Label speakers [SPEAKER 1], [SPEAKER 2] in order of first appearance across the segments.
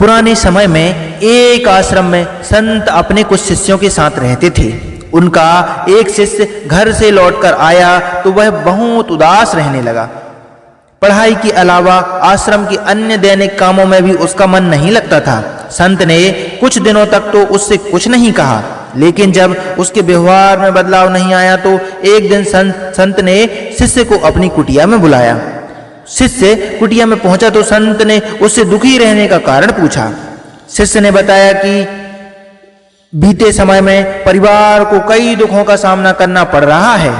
[SPEAKER 1] पुराने समय में एक आश्रम में संत अपने कुछ शिष्यों के साथ रहते थे। उनका एक शिष्य घर से लौटकर आया तो वह बहुत उदास रहने लगा। पढ़ाई के अलावा आश्रम के अन्य दैनिक कामों में भी उसका मन नहीं लगता था। संत ने कुछ दिनों तक तो उससे कुछ नहीं कहा, लेकिन जब उसके व्यवहार में बदलाव नहीं आया तो एक दिन संत ने शिष्य को अपनी कुटिया में बुलाया। शिष्य कुटिया में पहुंचा तो संत ने उससे दुखी रहने का कारण पूछा। शिष्य ने बताया कि बीते समय में परिवार को कई दुखों का सामना करना पड़ रहा है।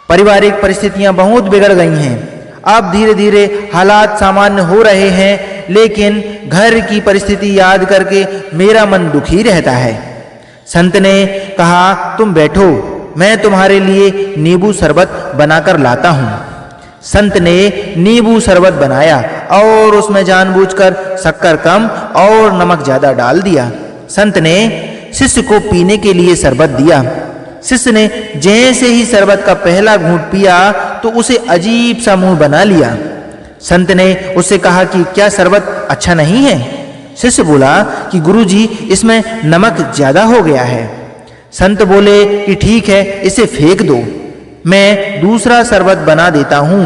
[SPEAKER 1] पारिवारिक परिस्थितियां बहुत बिगड़ गई हैं। अब धीरे धीरे हालात सामान्य हो रहे हैं, लेकिन घर की परिस्थिति याद करके मेरा मन दुखी रहता है। संत ने कहा, तुम बैठो, मैं तुम्हारे लिए नींबू शरबत बनाकर लाता हूं। संत ने नींबू शरबत बनाया और उसमें जानबूझकर शक्कर कम और नमक ज्यादा डाल दिया। संत ने शिष्य को पीने के लिए शरबत दिया। शिष्य ने जैसे ही शरबत का पहला घूंट पिया तो उसे अजीब सा मुंह बना लिया। संत ने उससे कहा कि क्या शरबत अच्छा नहीं है? शिष्य बोला कि गुरुजी, इसमें नमक ज्यादा हो गया है। संत बोले कि ठीक है, इसे फेंक दो, मैं दूसरा शरबत बना देता हूं।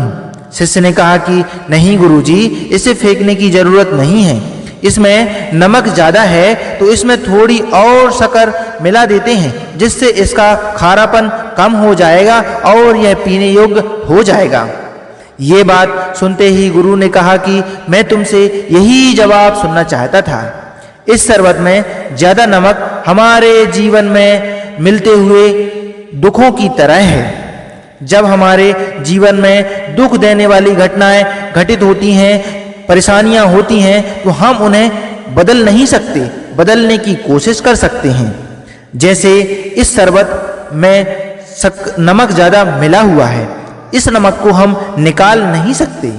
[SPEAKER 1] शिष्य ने कहा कि नहीं गुरुजी, इसे फेंकने की जरूरत नहीं है, इसमें नमक ज्यादा है तो इसमें थोड़ी और शक्कर मिला देते हैं, जिससे इसका खारापन कम हो जाएगा और यह पीने योग्य हो जाएगा। ये बात सुनते ही गुरु ने कहा कि मैं तुमसे यही जवाब सुनना चाहता था। इस शरबत में ज्यादा नमक हमारे जीवन में मिलते हुए दुखों की तरह है। जब हमारे जीवन में दुख देने वाली घटनाएं घटित होती हैं, परेशानियां होती हैं, तो हम उन्हें बदल नहीं सकते, बदलने की कोशिश कर सकते हैं। जैसे इस शरबत में नमक ज्यादा मिला हुआ है, इस नमक को हम निकाल नहीं सकते।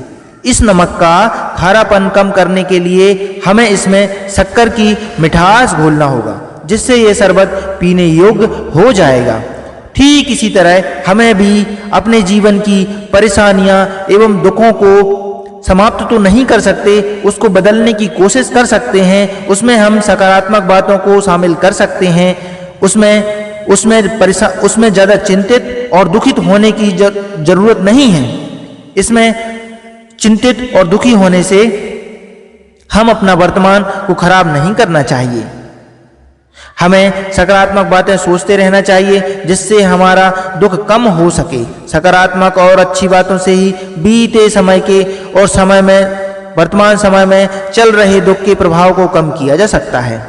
[SPEAKER 1] इस नमक का खारापन कम करने के लिए हमें इसमें शक्कर की मिठास घोलना होगा, जिससे यह शरबत पीने योग्य हो जाएगा। ठीक इसी तरह हमें भी अपने जीवन की परेशानियां एवं दुखों को समाप्त तो नहीं कर सकते, उसको बदलने की कोशिश कर सकते हैं। उसमें हम सकारात्मक बातों को शामिल कर सकते हैं। उसमें ज्यादा चिंतित और दुखित होने की जरूरत नहीं है। इसमें चिंतित और दुखी होने से हम अपना वर्तमान को खराब नहीं करना चाहिए। हमें सकारात्मक बातें सोचते रहना चाहिए, जिससे हमारा दुख कम हो सके। सकारात्मक और अच्छी बातों से ही बीते समय के और वर्तमान समय में चल रहे दुख के प्रभाव को कम किया जा सकता है।